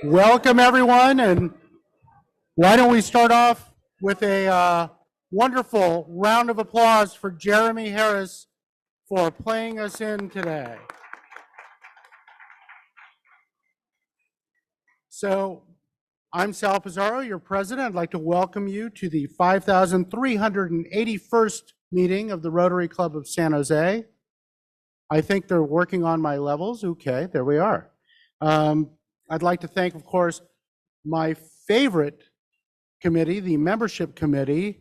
Welcome everyone, and why don't we start off with a wonderful round of applause for Jeremy Harris for playing us in today. So I'm Sal Pizarro, your president. I'd like to welcome you to the 5,381st meeting of the Rotary Club of San Jose. I think they're working on my levels. Okay, there we are. I'd like to thank, of course, my favorite committee, the membership committee,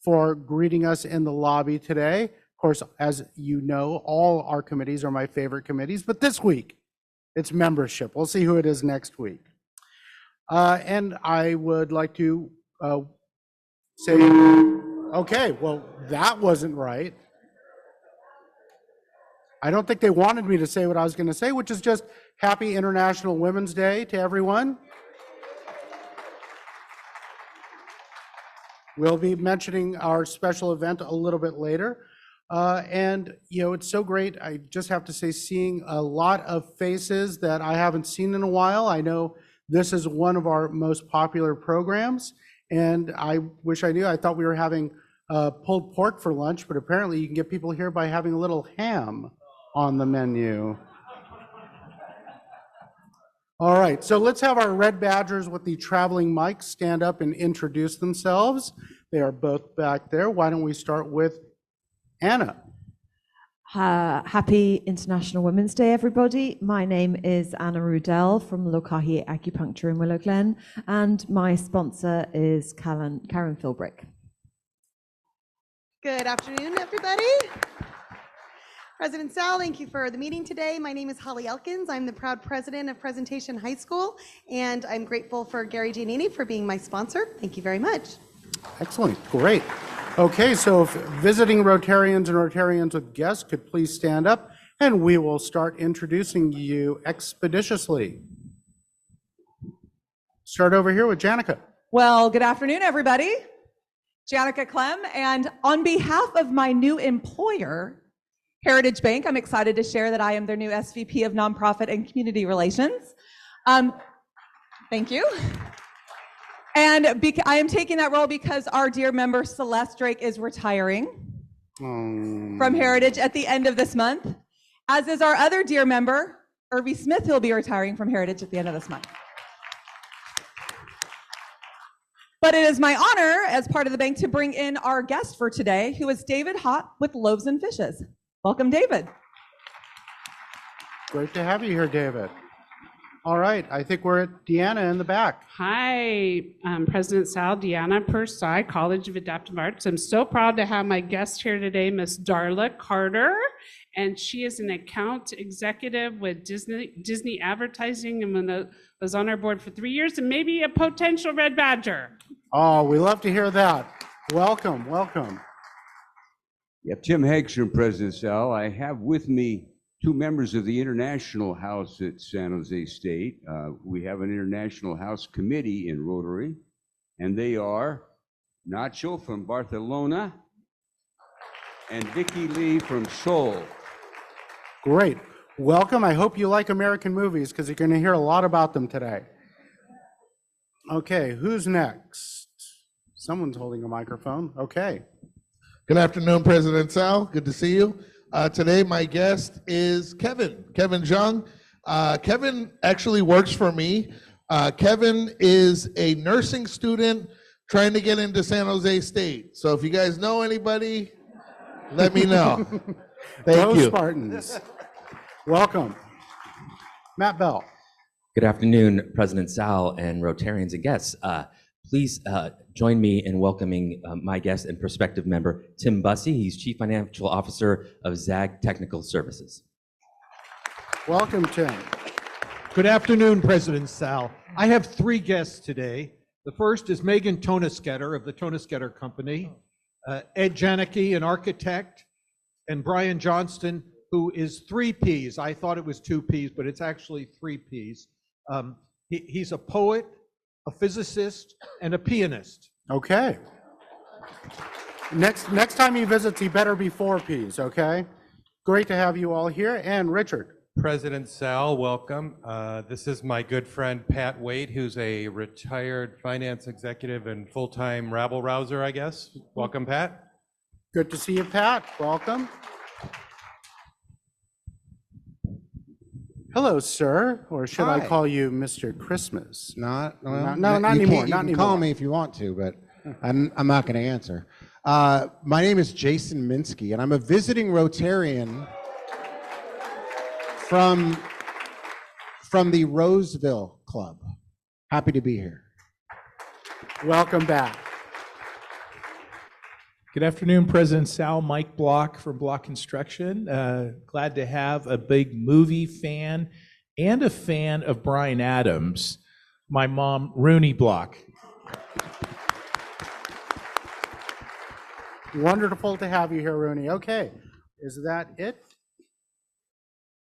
for greeting us in the lobby today. Of course, as you know, all our committees are my favorite committees, but this week, it's membership. We'll see who it is next week. And I would like to say, okay, well, that wasn't right. I don't think they wanted me to say what I was going to say, which is just Happy International Women's Day to everyone. We'll be mentioning our special event a little bit later. And, you know, it's so great. I just have to say, seeing a lot of faces that I haven't seen in a while. I know this is one of our most popular programs, and I wish I knew. I thought we were having pulled pork for lunch, but apparently you can get people here by having a little ham on the menu. All right, so let's have our red badgers with the traveling mics stand up and introduce themselves. They are both back there. Why don't we start with Anna? Happy International Women's Day, everybody. My name is Anna Rudell from Lokahi Acupuncture in Willow Glen, and my sponsor is Karen Philbrick. Good afternoon, everybody. President Sal, thank you for the meeting today. My name is Holly Elkins. I'm the proud president of Presentation High School, and I'm grateful for Gary Giannini for being my sponsor. Thank you very much. Excellent, great. Okay, so if visiting Rotarians and Rotarians with guests could please stand up, and we will start introducing you expeditiously. Start over here with Janica. Well, good afternoon, everybody. Janica Clem, and on behalf of my new employer, Heritage Bank, I'm excited to share that I am their new SVP of Nonprofit and Community Relations. Thank you. And I am taking that role because our dear member Celeste Drake is retiring from Heritage at the end of this month, as is our other dear member, Irvie Smith, who will be retiring from Heritage at the end of this month. But it is my honor, as part of the bank, to bring in our guest for today, who is David Hott with Loaves and Fishes. Welcome, David. Great to have you here, David. All right, I think we're at Deanna in the back. Hi, President Sal, Deanna Persai, College of Adaptive Arts. I'm so proud to have my guest here today, Miss Darla Carter, and she is an account executive with Disney Advertising and was on our board for 3 years and maybe a potential Red Badger. Oh, we love to hear that. Welcome, welcome. Yep, Tim Hagstrom, President Sal. I have with me two members of the International House at San Jose State. We have an International House Committee in Rotary, and they are Nacho from Barcelona and Vicky Lee from Seoul. Great. Welcome. I hope you like American movies because you're going to hear a lot about them today. Okay, who's next? Someone's holding a microphone. Okay. Good afternoon, President Sal. Good to see you. Today, my guest is Kevin Zhang. Kevin actually works for me. Kevin is a nursing student trying to get into San Jose State. So if you guys know anybody, let me know. Thank you. Spartans. Welcome. Matt Bell. Good afternoon, President Sal and Rotarians and guests. Please join me in welcoming my guest and prospective member, Tim Bussey. He's Chief Financial Officer of ZAG Technical Services. Welcome, Tim. Good afternoon, President Sal. I have three guests today. The first is Megan Tonisketter of the Tonisketter Company, Ed Janicki, an architect, and Brian Johnston, who is 3 Ps. I thought it was 2 Ps, but it's actually 3 Ps. He's a poet, a physicist, and a pianist. Okay. Next time he visits, he better be 4 Ps, okay? Great to have you all here. And Richard. President Sal, welcome. This is my good friend Pat Waite, who's a retired finance executive and full-time rabble-rouser, I guess. Welcome, Pat. Good to see you, Pat. Welcome. Hello, sir, or should I Hi. call you Mr. Christmas? Not not you anymore, can't- not You can call anymore. me if you want to, but I'm not going to answer. My name is Jason Minsky, and I'm a visiting Rotarian from the Roseville Club. Happy to be here. Welcome back. Good afternoon, President Sal. Mike Block from Block Construction. Glad to have a big movie fan and a fan of Bryan Adams, my mom, Rooney Block. Wonderful to have you here, Rooney. Okay, is that it?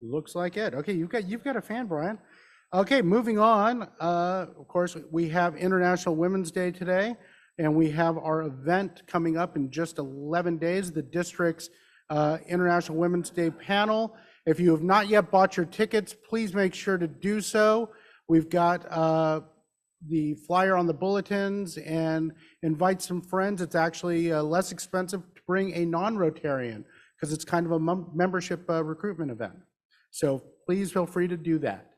Looks like it. Okay, you've got a fan, Brian. Okay, moving on. Of course, we have International Women's Day today, and we have our event coming up in just 11 days, the district's International Women's Day panel. If you have not yet bought your tickets, please make sure to do so. We've got the flyer on the bulletins, and invite some friends. It's actually less expensive to bring a non-Rotarian because it's kind of a membership recruitment event. So please feel free to do that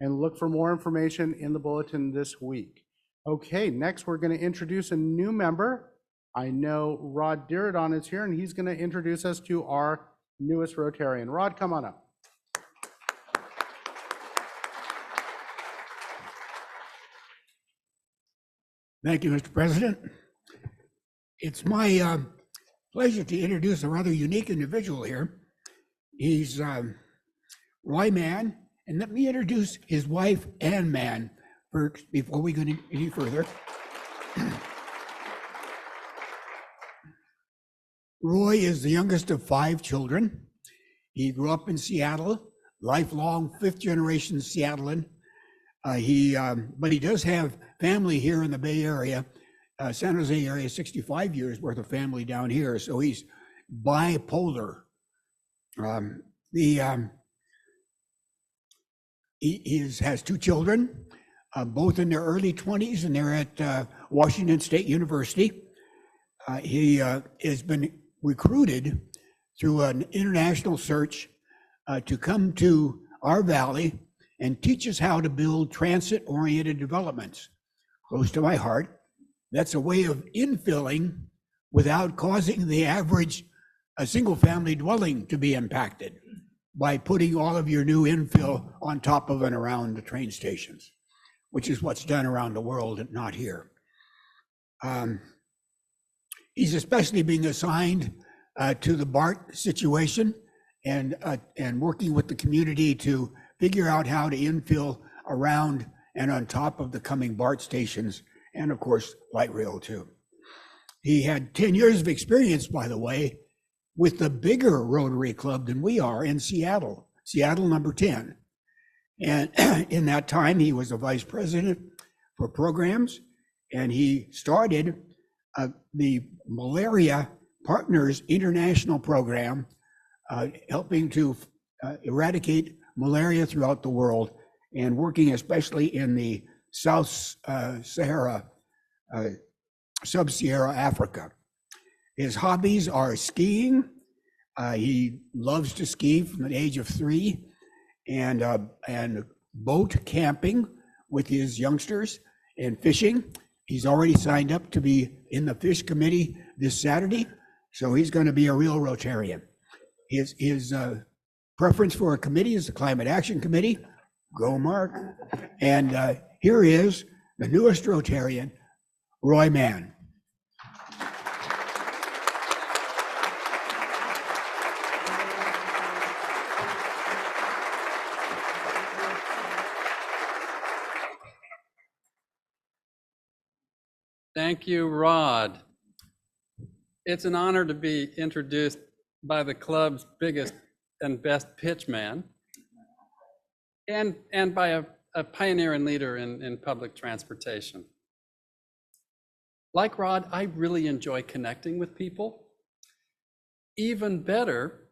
and look for more information in the bulletin this week. Okay, next we're going to introduce a new member. I know Rod Diridon is here, and he's going to introduce us to our newest Rotarian. Rod, come on up. Thank you, Mr. President. It's my pleasure to introduce a rather unique individual here. He's Roy Mann, and let me introduce his wife, Ann Mann, first before we go any further. Roy is the youngest of 5 children. He grew up in Seattle, lifelong 5th-generation Seattlean. But he does have family here in the Bay Area, San Jose area, 65 years worth of family down here. So he's bipolar. He has 2 children, both in their early 20s, and they're at Washington State University. He has been recruited through an international search to come to our valley and teach us how to build transit-oriented developments. Close to my heart. That's a way of infilling without causing the average single-family dwelling to be impacted by putting all of your new infill on top of and around the train stations, which is what's done around the world and not here. He's especially being assigned to the BART situation and working with the community to figure out how to infill around and on top of the coming BART stations, and of course, light rail too. He had 10 years of experience, by the way, with the bigger Rotary Club than we are in Seattle, Seattle number 10. And in that time, he was a vice president for programs, and he started the Malaria Partners International Program, helping to eradicate malaria throughout the world, and working especially in the Sub-Sahara Africa. His hobbies are skiing. He loves to ski from the age of 3, and boat camping with his youngsters, and fishing. He's already signed up to be in the fish committee this Saturday, so he's going to be a real Rotarian. His preference for a committee is the Climate Action Committee. Go, Mark. And here is the newest Rotarian, Roy Mann. Thank you, Rod. It's an honor to be introduced by the club's biggest and best pitchman, and by a pioneer and leader in public transportation. Like Rod, I really enjoy connecting with people. Even better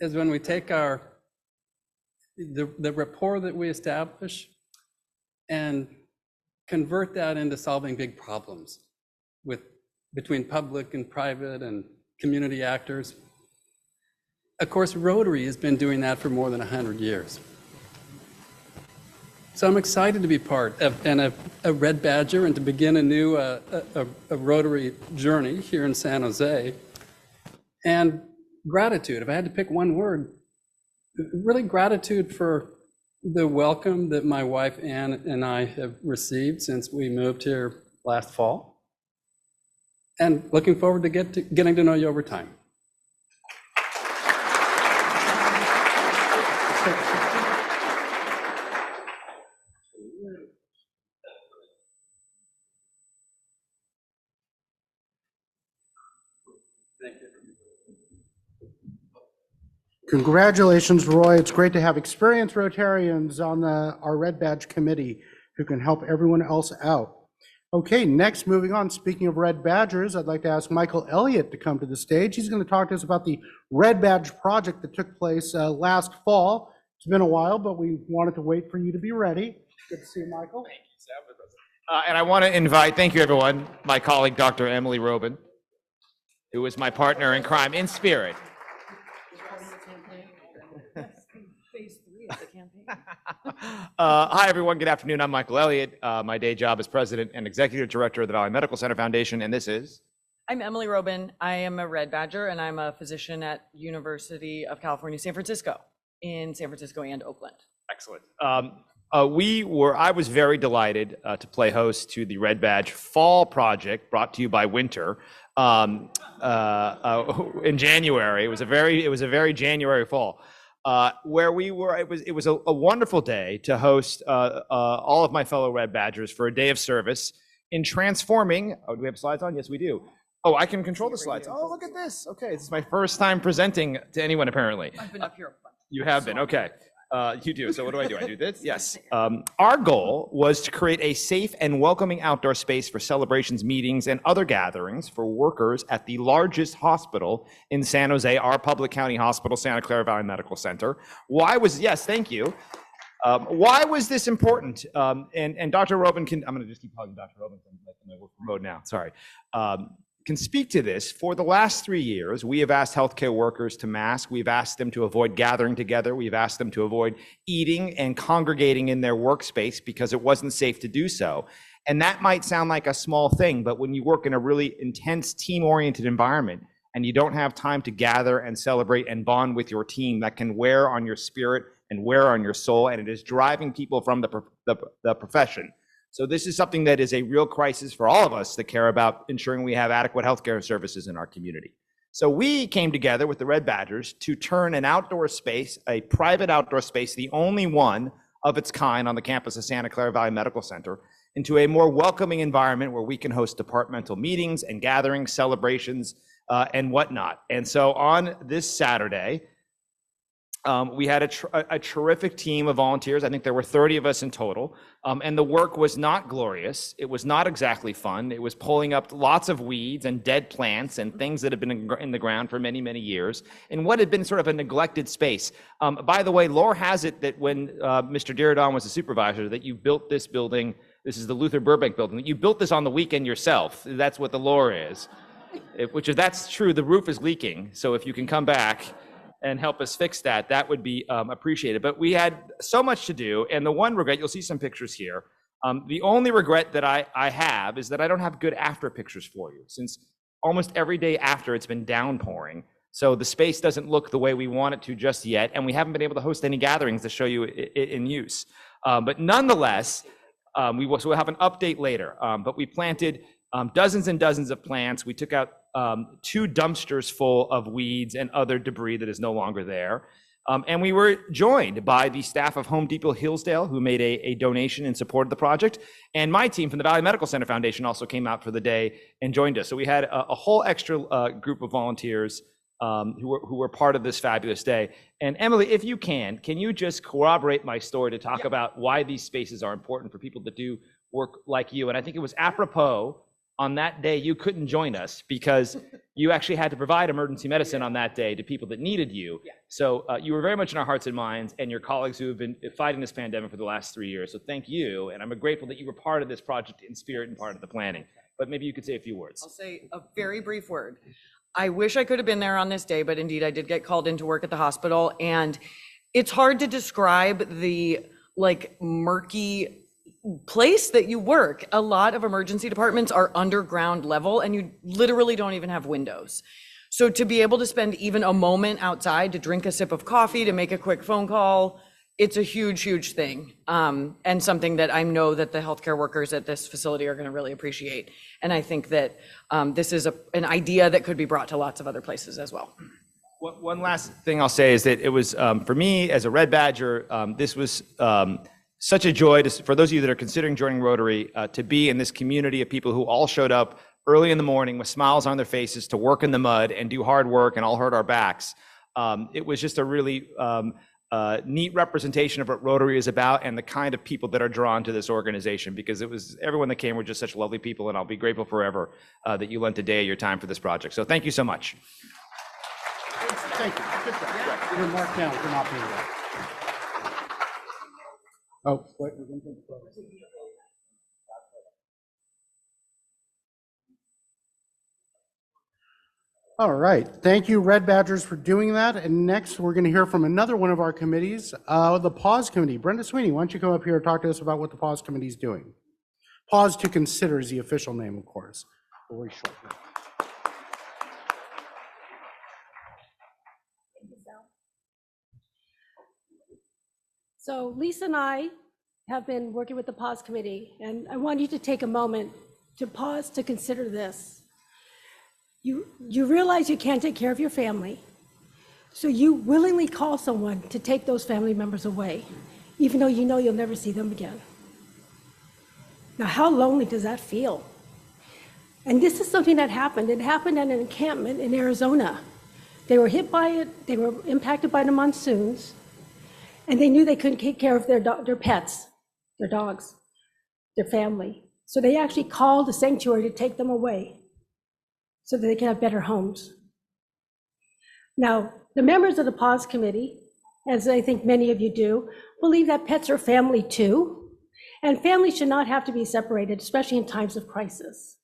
is when we take our the rapport that we establish and convert that into solving big problems between public and private and community actors. Of course, Rotary has been doing that for more than 100 years. So I'm excited to be part of a Red Badger and to begin a new a Rotary journey here in San Jose. And gratitude, if I had to pick one word, really gratitude for the welcome that my wife Ann and I have received since we moved here last fall. And looking forward to getting to know you over time. Congratulations, Roy. It's great to have experienced Rotarians on our Red Badge committee who can help everyone else out. Okay, next, moving on, speaking of Red Badgers, I'd like to ask Michael Elliott to come to the stage. He's going to talk to us about the Red Badge project that took place last fall. It's been a while, but we wanted to wait for you to be ready. Good to see you, Michael. Thank you, Sam. And I want to invite, thank you everyone, my colleague, Dr. Emily Robin, who is my partner in crime in spirit. Phase 3 of the campaign. Hi, everyone. Good afternoon. I'm Michael Elliott. My day job is president and executive director of the Valley Medical Center Foundation, and this is? I'm Emily Robin. I am a Red Badger, and I'm a physician at University of California, San Francisco, in San Francisco and Oakland. Excellent. I was very delighted to play host to the Red Badge Fall Project, brought to you by Winter, in January. It was a very January fall. Where we were, it was a wonderful day to host all of my fellow Red Badgers for a day of service in transforming. Oh, do we have slides on? Yes, we do. Oh, I can control the slides. Oh, look at this. Okay, this is my first time presenting to anyone, apparently. I've been up here a bunch. You have been, okay. You do. So what do? I do this? Yes. Our goal was to create a safe and welcoming outdoor space for celebrations, meetings, and other gatherings for workers at the largest hospital in San Jose, our public county hospital, Santa Clara Valley Medical Center. Yes, thank you. Why was this important? And Dr. Robin I'm going to just keep calling Dr. Robin. I'm in my work mode now. Sorry. Can speak to this. For the last 3 years, we have asked healthcare workers to mask. We've asked them to avoid gathering together. We've asked them to avoid eating and congregating in their workspace because it wasn't safe to do so. And that might sound like a small thing, but when you work in a really intense team-oriented environment and you don't have time to gather and celebrate and bond with your team, that can wear on your spirit and wear on your soul, and it is driving people from the profession. So this is something that is a real crisis for all of us that care about ensuring we have adequate healthcare services in our community. So we came together with the Red Badgers to turn an outdoor space, a private outdoor space, the only one of its kind on the campus of Santa Clara Valley Medical Center, into a more welcoming environment where we can host departmental meetings and gatherings, celebrations, and whatnot. And so on this Saturday, we had a terrific team of volunteers. I think there were 30 of us in total. And the work was not glorious. It was not exactly fun. It was pulling up lots of weeds and dead plants and things that had been in the ground for many, many years in what had been sort of a neglected space. By the way, lore has it that when Mr. Diridon was a supervisor, that you built this building. This is the Luther Burbank building. That you built this on the weekend yourself. That's what the lore is. Which, if that's true, the roof is leaking. So if you can come back and help us fix that, that would be appreciated. But we had so much to do, and the one regret, you'll see some pictures here, the only regret that I have is that I don't have good after pictures for you, since almost every day after it's been downpouring. So the space doesn't look the way we want it to just yet, and we haven't been able to host any gatherings to show you it in use. But nonetheless, we'll have an update later, but we planted dozens and dozens of plants. We took out 2 dumpsters full of weeds and other debris that is no longer there. And we were joined by the staff of Home Depot Hillsdale, who made a donation in support of the project. And my team from the Valley Medical Center Foundation also came out for the day and joined us. So we had a whole extra group of volunteers who were part of this fabulous day. And Emily, if you can you just corroborate my story to talk about why these spaces are important for people that do work like you? And I think it was apropos on that day you couldn't join us because you actually had to provide emergency medicine on that day to people that needed you. So you were very much in our hearts and minds, and your colleagues who have been fighting this pandemic for the last 3 years. So thank you, and I'm grateful that you were part of this project in spirit and part of the planning. But maybe you could say a few words. I'll say a very brief word. I wish I could have been there on this day, but indeed I did get called into work at the hospital, and it's hard to describe the murky place that you work. A lot of emergency departments are underground level, and you literally don't even have windows. So to be able to spend even a moment outside to drink a sip of coffee, to make a quick phone call, it's a huge, huge thing. And something that I know that the healthcare workers at this facility are going to really appreciate. And I think that this is an idea that could be brought to lots of other places as well. One last thing I'll say is that it was, for me as a Red Badger, this was such a joy for those of you that are considering joining Rotary, to be in this community of people who all showed up early in the morning with smiles on their faces to work in the mud and do hard work and all hurt our backs. It was just a really neat representation of what Rotary is about and the kind of people that are drawn to this organization, because everyone that came were just such lovely people, and I'll be grateful forever that you lent a day of your time for this project. So thank you so much. Thank you. Good job. You're marked down for not being there. Oh, wait, we're going to take the photo. All right. Thank you, Red Badgers, for doing that. And next, we're going to hear from another one of our committees, the Pause Committee. Brenda Sweeney, why don't you come up here and talk to us about what the Pause Committee is doing? Pause to Consider is the official name, of course. Very short. So Lisa and I have been working with the Pause Committee, and I want you to take a moment to pause to consider this. You realize you can't take care of your family, so you willingly call someone to take those family members away, even though you know you'll never see them again. Now, how lonely does that feel? And this is something that happened. It happened at an encampment in Arizona. They were hit by it, they were impacted by the monsoons, and they knew they couldn't take care of their pets, their dogs, their family. So they actually called a sanctuary to take them away so that they can have better homes. Now, the members of the Pause Committee, as I think many of you do, believe that pets are family too, and families should not have to be separated, especially in times of crisis.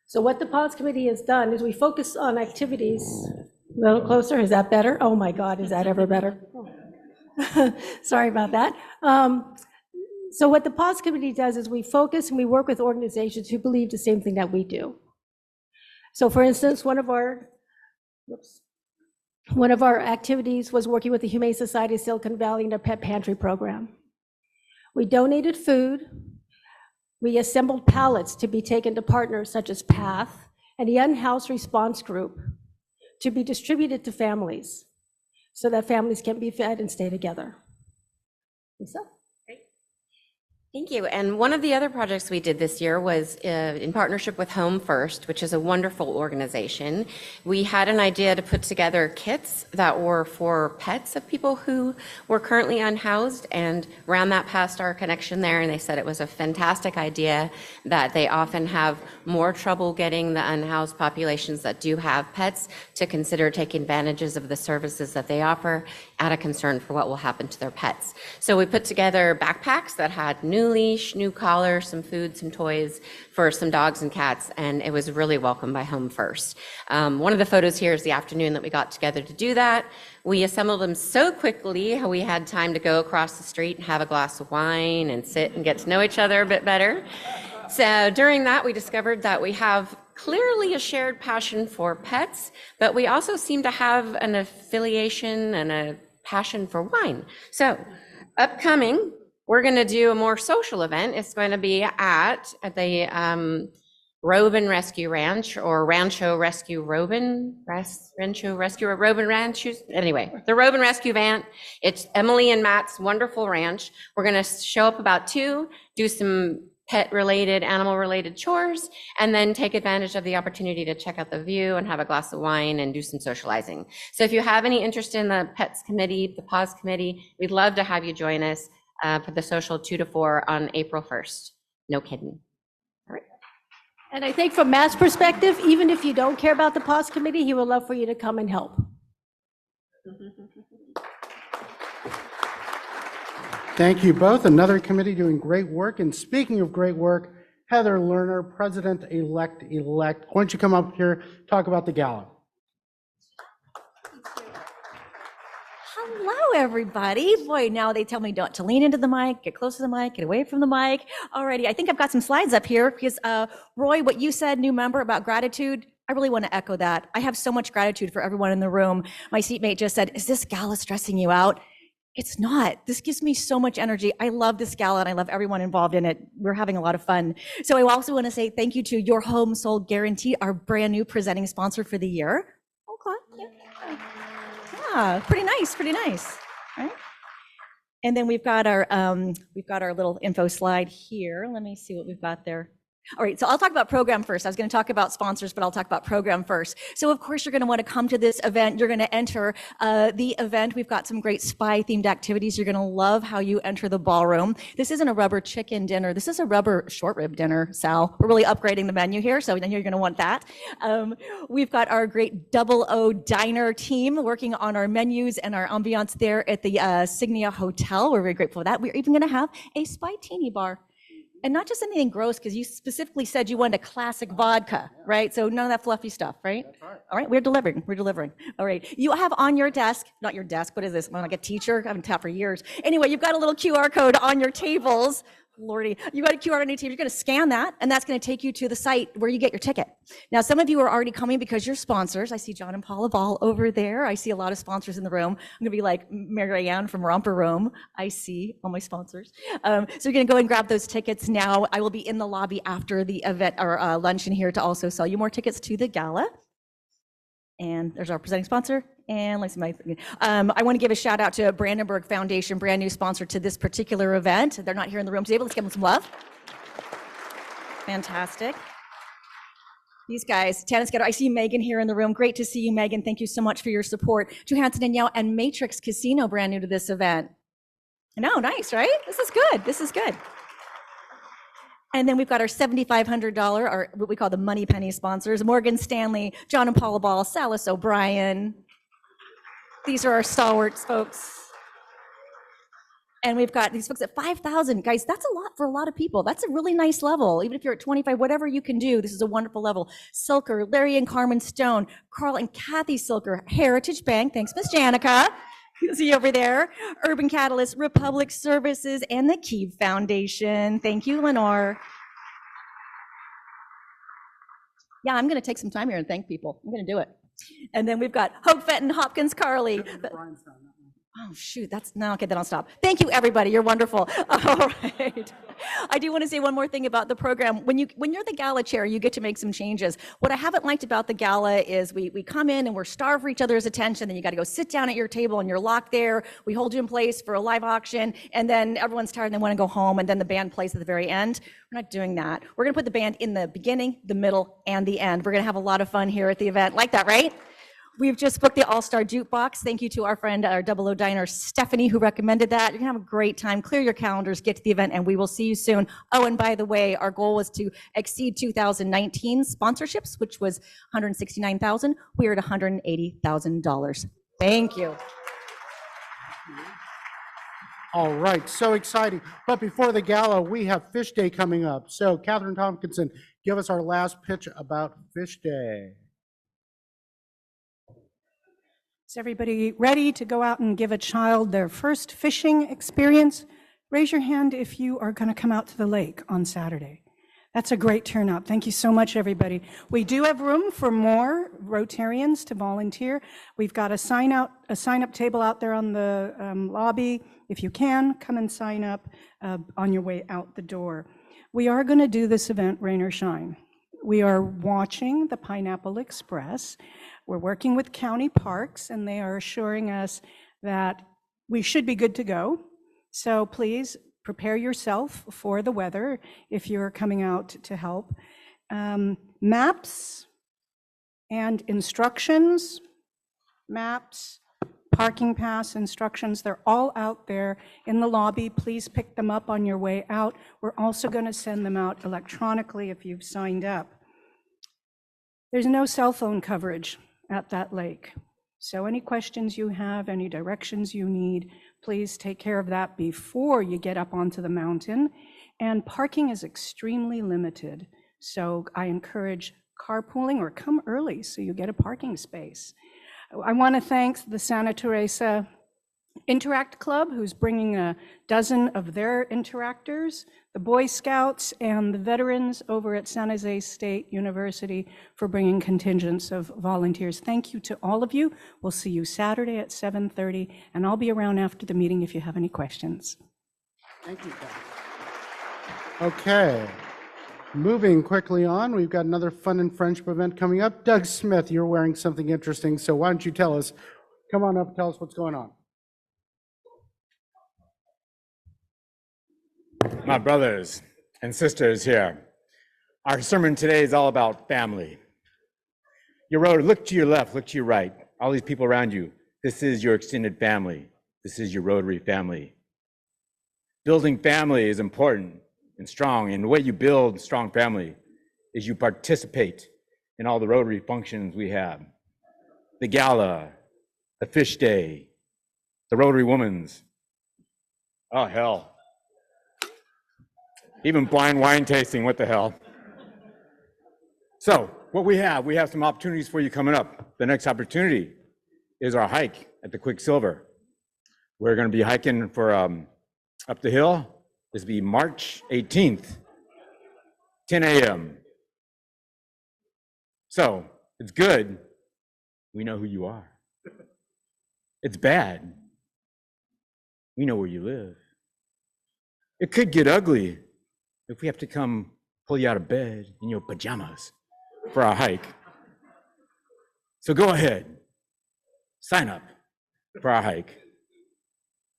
So what the Pause Committee has done is we focus on activities. A little closer, is that better? Oh my God, is that ever better? Sorry about that. So what the Pause Committee does is we focus and we work with organizations who believe the same thing that we do. So for instance, one of our activities was working with the Humane Society of Silicon Valley in their pet pantry program. We donated food. We assembled pallets to be taken to partners such as PATH and the Unhoused Response Group to be distributed to families so that families can be fed and stay together. Lisa? Thank you. And one of the other projects we did this year was in partnership with Home First, which is a wonderful organization. We had an idea to put together kits that were for pets of people who were currently unhoused, and ran that past our connection there, and they said it was a fantastic idea, that they often have more trouble getting the unhoused populations that do have pets to consider taking advantages of the services that they offer, out of concern for what will happen to their pets. So we put together backpacks that had new leash, new collar, some food, some toys for some dogs and cats, and it was really welcomed by Home First. One of the photos here is the afternoon that we got together to do that. We assembled them so quickly, we had time to go across the street and have a glass of wine and sit and get to know each other a bit better. So during that, we discovered that we have clearly a shared passion for pets, but we also seem to have an affiliation and a passion for wine. So upcoming, we're going to do a more social event. It's going to be at the Robin Rescue Ranch, or Rancho Rescue Robin, Rancho Rescue or Robin Ranch. Anyway, the Robin Rescue Van. It's Emily and Matt's wonderful ranch. We're going to show up about 2, do some pet-related, animal-related chores, and then take advantage of the opportunity to check out the view and have a glass of wine and do some socializing. So if you have any interest in the Pets Committee, the Pause Committee, we'd love to have you join us for the social 2 to 4 on April 1st. No kidding. All right. And I think from Matt's perspective, even if you don't care about the POS committee, he would love for you to come and help. Thank you both. Another committee doing great work. And speaking of great work, Heather Lerner, President-elect. Why don't you come up here, talk about the gala? Hello, everybody. Boy, now they tell me not to lean into the mic, get close to the mic, get away from the mic. Alrighty, I think I've got some slides up here because Roy, what you said, new member, about gratitude, I really want to echo that. I have so much gratitude for everyone in the room. My seatmate just said, is this gala stressing you out? It's not. This gives me so much energy. I love this gala and I love everyone involved in it. We're having a lot of fun. So I also want to say thank you to Your Home Sold Guarantee, our brand new presenting sponsor for the year. Okay. Yeah, pretty nice, pretty nice. All right. And then we've got our little info slide here. Let me see what we've got there. All right, so I'll talk about program first. I was going to talk about sponsors, but I'll talk about program first. So of course, you're going to want to come to this event. You're going to enter the event. We've got some great spy-themed activities. You're going to love how you enter the ballroom. This isn't a rubber chicken dinner. This is a rubber short rib dinner, Sal. We're really upgrading the menu here, so then you're going to want that. We've got our great 00 Diner team working on our menus and our ambiance there at the Signia Hotel. We're very grateful for that. We're even going to have a spy-teeny bar. And not just anything gross, because you specifically said you wanted a classic vodka, right? So none of that fluffy stuff, right? That's right. All right, we're delivering. All right, you have on your desk, not your desk, what is this? I'm like a teacher, I haven't taught for years. Anyway, you've got a little QR code on your tables. Lordy, you got a QR on your table. You're going to scan that, and that's going to take you to the site where you get your ticket. Now, some of you are already coming because you're sponsors. I see John and Paula Ball over there. I see a lot of sponsors in the room. I'm going to be like Mary Ann from Romper Room. I see all my sponsors. So you're going to go and grab those tickets now. I will be in the lobby after the event or luncheon here to also sell you more tickets to the gala. And there's our presenting sponsor. And let's see, I want to give a shout out to Brandenburg Foundation, brand new sponsor to this particular event. They're not here in the room today, but let's give them some love. Fantastic. These guys, Tennis Getter, I see Megan here in the room. Great to see you, Megan. Thank you so much for your support. Johansson and Yao and Matrix Casino, brand new to this event. No, nice, right? This is good. This is good. And then we've got our $7,500, or what we call the Money Penny sponsors, Morgan Stanley, John and Paula Ball, Salas O'Brien. These are our stalwarts, folks. And we've got these folks at 5,000. Guys, that's a lot for a lot of people. That's a really nice level. Even if you're at 25, whatever you can do, this is a wonderful level. Silker, Larry and Carmen Stone, Carl and Kathy Silker, Heritage Bank. Thanks, Miss Janica. See you over there. Urban Catalyst, Republic Services, and the Keeve Foundation. Thank you, Lenore. Yeah, I'm going to take some time here and thank people. I'm going to do it. And then we've got Hope Fenton, Hopkins Carly. Oh, shoot, okay, then I'll stop. Thank you, everybody. You're wonderful. All right. I do want to say one more thing about the program. When you're the gala chair, you get to make some changes. What I haven't liked about the gala is we come in and we're starved for each other's attention, then you got to go sit down at your table and you're locked there. We hold you in place for a live auction, and then everyone's tired and they want to go home, and then the band plays at the very end. We're not doing that. We're going to put the band in the beginning, the middle, and the end. We're going to have a lot of fun here at the event. Like that, right? We've just booked the All-Star Jukebox. Thank you to our friend, our 00 Diner, Stephanie, who recommended that. You're gonna have a great time. Clear your calendars, get to the event, and we will see you soon. Oh, and by the way, our goal was to exceed 2019 sponsorships, which was $169,000. We're at $180,000. Thank you. All right, so exciting. But before the gala, we have Fish Day coming up. So Catherine Tompkinson, give us our last pitch about Fish Day. Is everybody ready to go out and give a child their first fishing experience? Raise your hand if you are going to come out to the lake on Saturday. That's a great turnout. Thank you so much, everybody. We do have room for more Rotarians to volunteer. We've got a sign-up table out there on the lobby. If you can, come and sign up on your way out the door. We are going to do this event, rain or shine. We are watching the Pineapple Express. We're working with county parks, and they are assuring us that we should be good to go. So please prepare yourself for the weather if you're coming out to help. Maps and instructions, parking pass instructions, they're all out there in the lobby. Please pick them up on your way out. We're also going to send them out electronically if you've signed up. There's no cell phone coverage at that lake. So any questions you have, any directions you need, please take care of that before you get up onto the mountain. And parking is extremely limited. So I encourage carpooling or come early so you get a parking space. I want to thank the Santa Teresa Interact Club, who's bringing a dozen of their interactors, the Boy Scouts, and the veterans over at San Jose State University for bringing contingents of volunteers. Thank you to all of you. We'll see you Saturday at 7:30, and I'll be around after the meeting if you have any questions. Thank you, Kathy. Okay, moving quickly on, we've got another fun and friendship event coming up. Doug Smith, you're wearing something interesting, so why don't you tell us, come on up and tell us what's going on. My brothers and sisters here, our sermon today is all about family. Your road, look to your left, look to your right, all these people around you. This is your extended family. This is your Rotary family. Building family is important and strong, and the way you build strong family is you participate in all the Rotary functions we have. The gala, the fish day, the Rotary Women's. Oh, hell. Even blind wine tasting, what the hell? So what we have some opportunities for you coming up. The next opportunity is our hike at the Quicksilver. We're gonna be hiking for up the hill. This will be March 18th, 10 a.m. So it's good, we know who you are. It's bad, we know where you live. It could get ugly if we have to come pull you out of bed in your pajamas for our hike. So go ahead, sign up for our hike.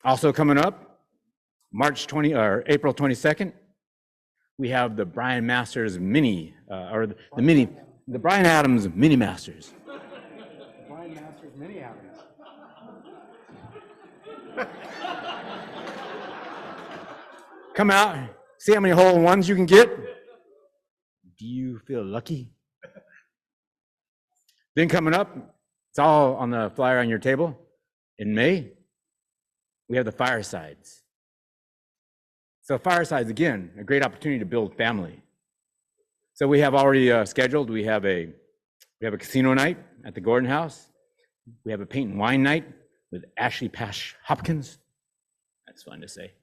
Also coming up, April 22nd, we have the Brian Masters Mini, the Brian Adams Mini Masters. Brian Masters Mini Adams. Come out, see how many hole-in-ones you can get. Do you feel lucky? Then coming up, it's all on the flyer on your table. In May, we have the firesides. So firesides, again, a great opportunity to build family. So we have already scheduled, we have a casino night at the Gordon House. We have a paint and wine night with Ashley Pash Hopkins. That's fun to say.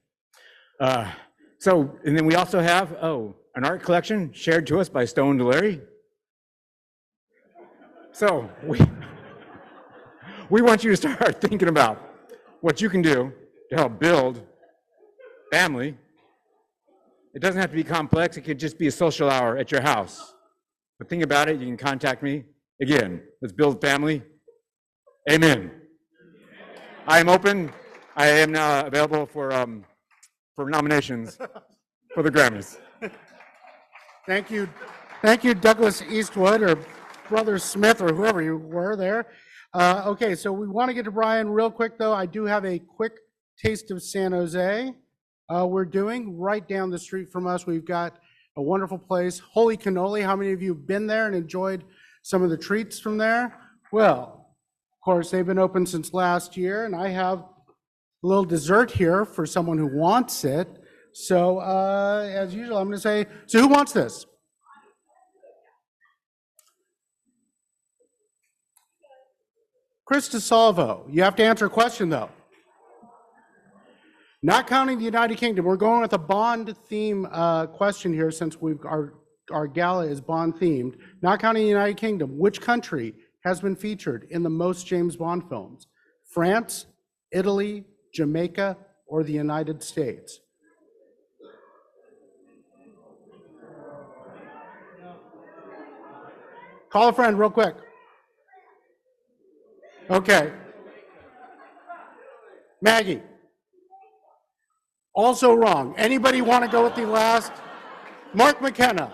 And then we also have, an art collection shared to us by Stone Delarry. So we want you to start thinking about what you can do to help build family. It doesn't have to be complex, it could just be a social hour at your house. But think about it, you can contact me. Again, let's build family. Amen. I am open. I am now available for nominations for the Grammys. Thank you, Douglas Eastwood or Brother Smith or whoever you were there. Okay, so we want to get to Brian real quick though. I do have a quick taste of San Jose. We're doing right down the street from us. We've got a wonderful place, Holy Cannoli. How many of you have been there and enjoyed some of the treats from there? Well, of course, they've been open since last year, and I have a little dessert here for someone who wants it. So as usual, I'm going to say, so who wants this? Chris DeSalvo, you have to answer a question though. Not counting the United Kingdom, we're going with a Bond theme question here since our gala is Bond themed. Not counting the United Kingdom, which country has been featured in the most James Bond films? France, Italy, Jamaica, or the United States? Call a friend real quick. Okay. Maggie. Also wrong. Anybody want to go with the last? Mark McKenna.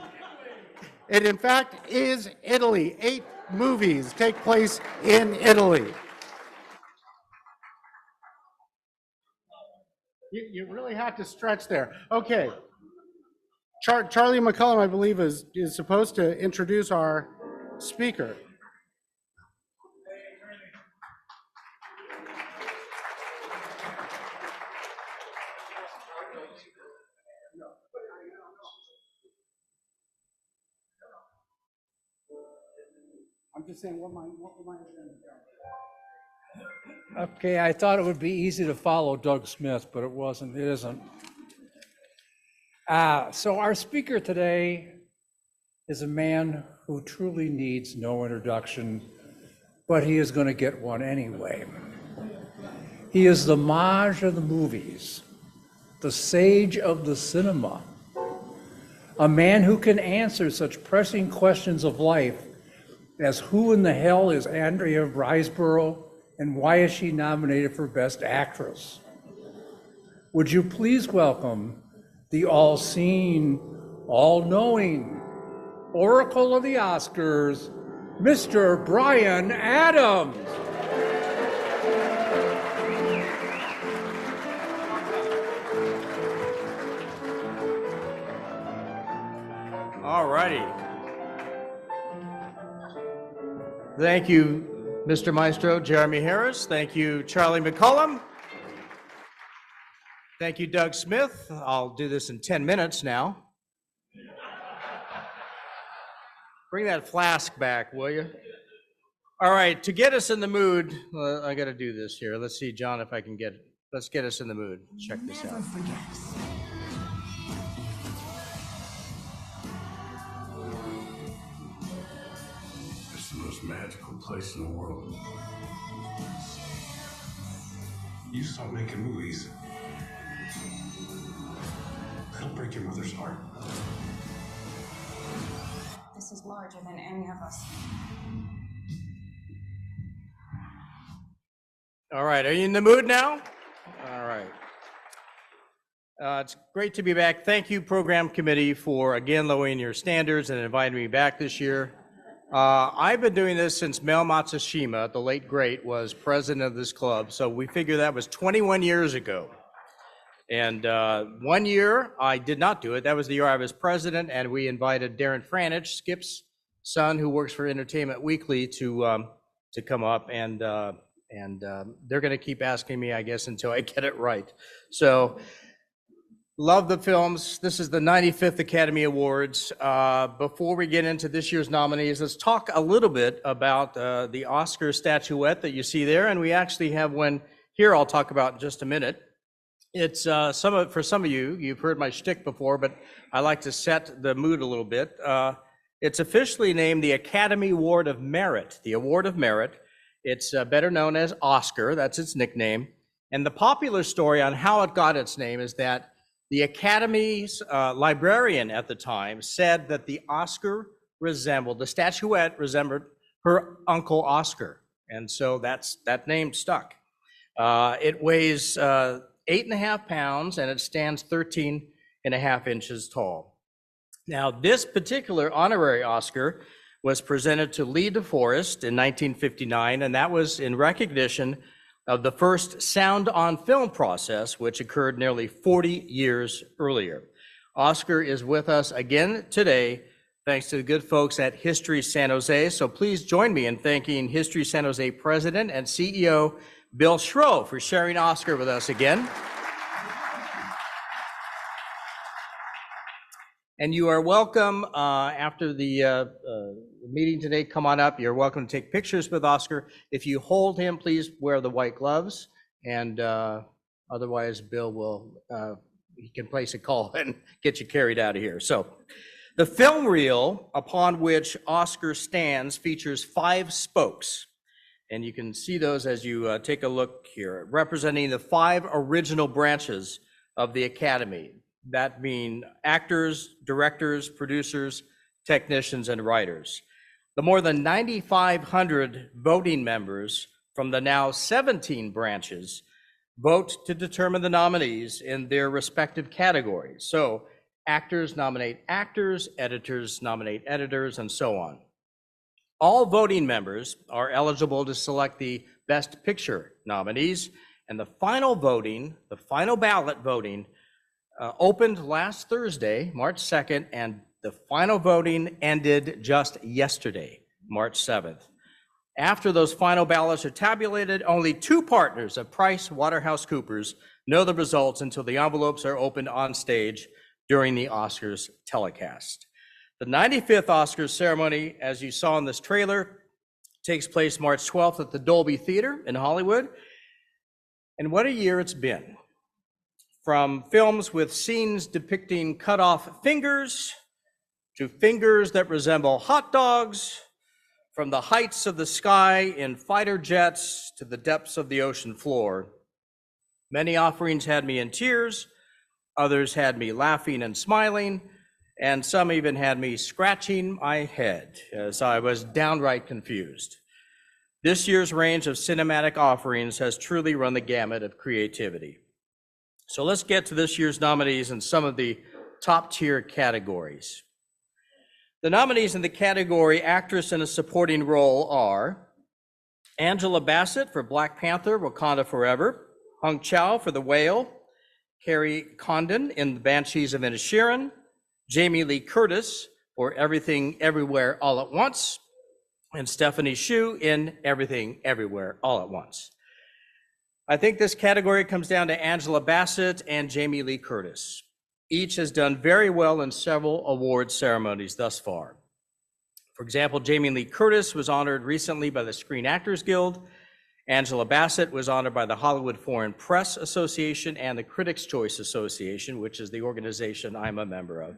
It in fact is Italy. 8 movies take place in Italy. You really have to stretch there. Okay. Charlie McCullum, I believe, is supposed to introduce our speaker. I'm just saying, what my Okay, I thought it would be easy to follow Doug Smith, but it wasn't. It isn't. So our speaker today is a man who truly needs no introduction, but he is going to get one anyway. He is the Maj of the movies, the sage of the cinema, a man who can answer such pressing questions of life as who in the hell is Andrea Riseborough and why is she nominated for Best Actress? Would you please welcome the all-seeing, all-knowing Oracle of the Oscars, Mr. Bryan Adams. All righty. Thank you, Mr. Maestro, Jeremy Harris. Thank you, Charlie McCullum. Thank you, Doug Smith. I'll do this in 10 minutes now. Bring that flask back, will you? All right, to get us in the mood, I got to do this here. Let's see, John, if I can get it. Let's get us in the mood. Check this out. It's the most magical place in the world. You stop making movies, that'll break your mother's heart. This is larger than any of us. All right, are you in the mood now? All right. It's great to be back. Thank you, Program Committee, for again lowering your standards and inviting me back this year. I've been doing this since Mel Matsushima, the late great, was president of this club. So we figure that was 21 years ago. And 1 year I did not do it. That was the year I was president, and we invited Darren Franich, Skip's son, who works for Entertainment Weekly, to come up, and they're going to keep asking me, I guess, until I get it right. So, love the films. This is the 95th Academy Awards. Before we get into this year's nominees, let's talk a little bit about the Oscar statuette that you see there, and we actually have one here I'll talk about in just a minute. It's for some of you, you've heard my shtick before, but I like to set the mood a little bit. It's officially named the Academy Award of Merit, the Award of Merit. It's better known as Oscar, that's its nickname. And the popular story on how it got its name is that the Academy's librarian at the time said that the statuette resembled her uncle Oscar. And so that name stuck. It weighs 8.5 pounds, and it stands 13.5 inches tall. Now, this particular honorary Oscar was presented to Lee DeForest in 1959, and that was in recognition of the first sound on film process, which occurred nearly 40 years earlier. Oscar is with us again today, thanks to the good folks at History San Jose. So please join me in thanking History San Jose President and CEO Bill Schroe for sharing Oscar with us again. And you are welcome, after the meeting today, come on up. You're welcome to take pictures with Oscar. If you hold him, please wear the white gloves, and otherwise Bill will, he can place a call and get you carried out of here. So the film reel upon which Oscar stands features 5 spokes. And you can see those as you take a look here, representing the 5 original branches of the Academy. That mean actors, directors, producers, technicians, and writers. The more than 9,500 voting members from the now 17 branches vote to determine the nominees in their respective categories. So actors nominate actors, editors nominate editors, and so on. All voting members are eligible to select the Best Picture nominees, and the final ballot voting opened last Thursday, March 2nd, and the final voting ended just yesterday, March 7th. After those final ballots are tabulated, only 2 partners of PricewaterhouseCoopers know the results until the envelopes are opened on stage during the Oscars telecast. The 95th Oscars ceremony, as you saw in this trailer, takes place March 12th at the Dolby Theater in Hollywood. And what a year it's been. From films with scenes depicting cut off fingers to fingers that resemble hot dogs, from the heights of the sky in fighter jets to the depths of the ocean floor. Many offerings had me in tears, others had me laughing and smiling, and some even had me scratching my head as I was downright confused. This year's range of cinematic offerings has truly run the gamut of creativity. So let's get to this year's nominees in some of the top tier categories. The nominees in the category Actress in a Supporting Role are Angela Bassett for Black Panther, Wakanda Forever, Hung Chow for The Whale, Carrie Condon in The Banshees of Inisherin, Jamie Lee Curtis for Everything Everywhere All at Once, and Stephanie Hsu in Everything Everywhere All at Once. I think this category comes down to Angela Bassett and Jamie Lee Curtis. Each has done very well in several award ceremonies thus far. For example, Jamie Lee Curtis was honored recently by the Screen Actors Guild. Angela Bassett was honored by the Hollywood Foreign Press Association and the Critics' Choice Association, which is the organization I'm a member of.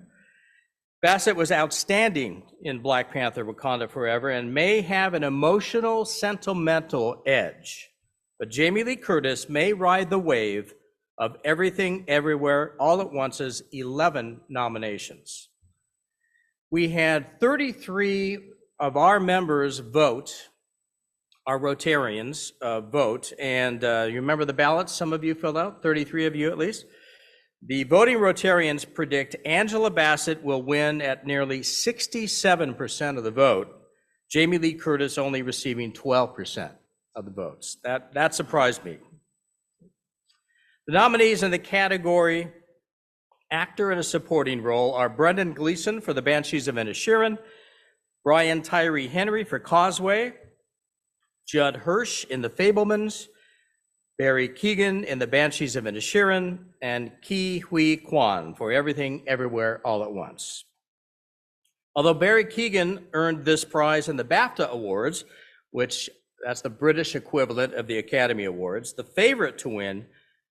Bassett was outstanding in Black Panther, Wakanda Forever, and may have an emotional, sentimental edge. But Jamie Lee Curtis may ride the wave of Everything Everywhere All at Once's 11 nominations. We had 33 of our members vote, our Rotarians vote, and you remember the ballots some of you filled out, 33 of you at least? The voting Rotarians predict Angela Bassett will win at nearly 67% of the vote, Jamie Lee Curtis only receiving 12% of the votes. That surprised me. The nominees in the category Actor in a Supporting Role are Brendan Gleeson for The Banshees of Inisherin, Brian Tyree Henry for Causeway, Judd Hirsch in The Fabelmans, Barry Keoghan in The Banshees of Inisherin, and Ke Huy Quan for Everything Everywhere All at Once. Although Barry Keoghan earned this prize in the BAFTA Awards, which that's the British equivalent of the Academy Awards, the favorite to win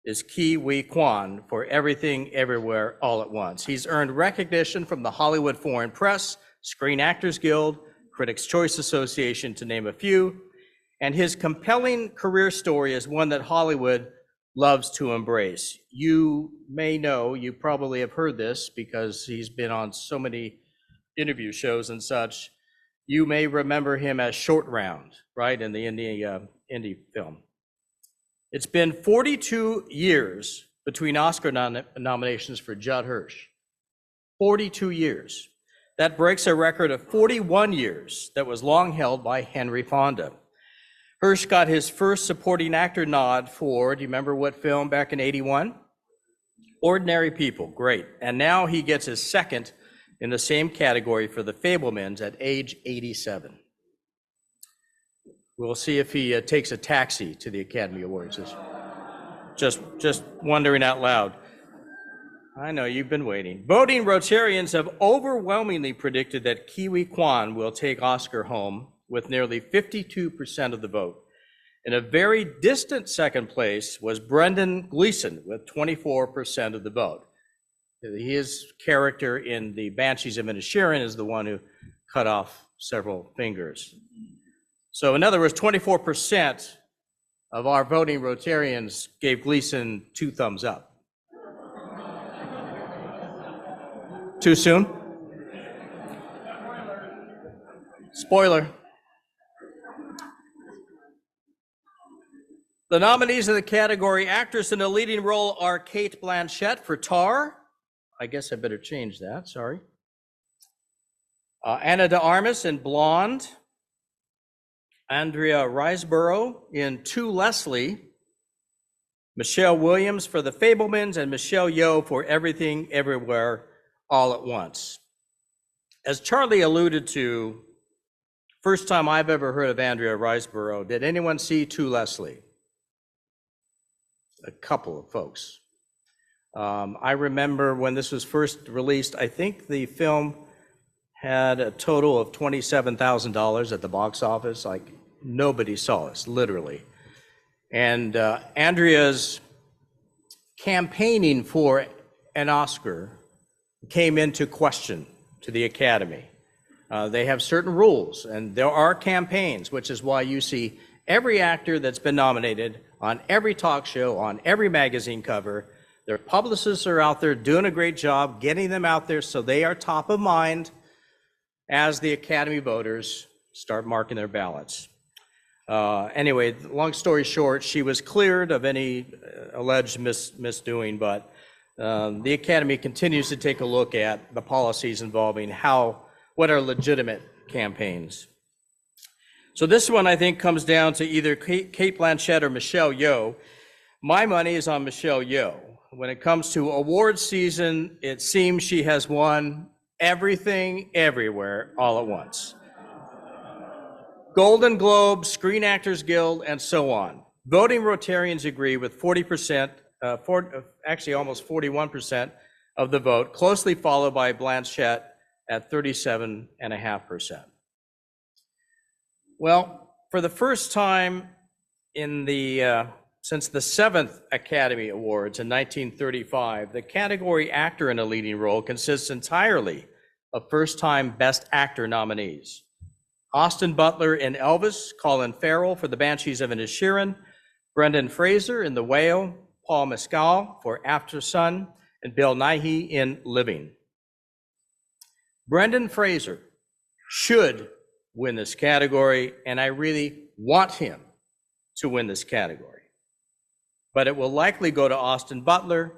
is Ke Huy Quan for Everything Everywhere All at Once. He's earned recognition from the Hollywood Foreign Press, Screen Actors Guild, Critics' Choice Association, to name a few, and his compelling career story is one that Hollywood loves to embrace. You may know, you probably have heard this because he's been on so many interview shows and such. You may remember him as Short Round, right, in the indie film. It's been 42 years between Oscar nominations for Judd Hirsch. 42 years. That breaks a record of 41 years that was long held by Henry Fonda. Hirsch got his first supporting actor nod for, do you remember what film back in '81? Ordinary People, great. And now he gets his second in the same category for The Fabelmans at age 87. We'll see if he takes a taxi to the Academy Awards. Just wondering out loud. I know you've been waiting. Voting Rotarians have overwhelmingly predicted that Ke Huy Quan will take Oscar home with nearly 52% of the vote. In a very distant second place was Brendan Gleeson with 24% of the vote. His character in The Banshees of Inisherin is the one who cut off several fingers. So in other words, 24% of our voting Rotarians gave Gleeson 2 thumbs up. Too soon? Spoiler. The nominees in the category Actress in a Leading Role are Cate Blanchett for Tar. I guess I better change that, sorry. Ana de Armas in Blonde. Andrea Riseborough in To Leslie. Michelle Williams for The Fabelmans, and Michelle Yeoh for Everything Everywhere All at Once. As Charlie alluded to, First time I've ever heard of Andrea Riseborough. Did anyone see To Leslie? A couple of folks. I remember when this was first released, I think the film had a total of $27,000 at the box office. Like, nobody saw this, literally. And Andrea's campaigning for an Oscar came into question to the Academy. They have certain rules, and there are campaigns, which is why you see every actor that's been nominated on every talk show, on every magazine cover. Their publicists are out there doing a great job getting them out there so they are top of mind as the Academy voters start marking their ballots. Anyway, long story short, she was cleared of any alleged misdoing, but the Academy continues to take a look at the policies involving what are legitimate campaigns. So this one, I think, comes down to either Cate Blanchett or Michelle Yeoh. My money is on Michelle Yeoh. When it comes to awards season, it seems she has won everything, everywhere, all at once. Golden Globe, Screen Actors Guild, and so on. Voting Rotarians agree with 40%, actually almost 41% of the vote, closely followed by Blanchett at 37.5%. Well, for the first time since the 7th Academy Awards in 1935, the category actor in a leading role consists entirely of first-time Best Actor nominees. Austin Butler in Elvis, Colin Farrell for The Banshees of Inisherin, Brendan Fraser in The Whale, Paul Mescal for After Sun, and Bill Nighy in Living. Brendan Fraser should win this category, and I really want him to win this category. But it will likely go to Austin Butler,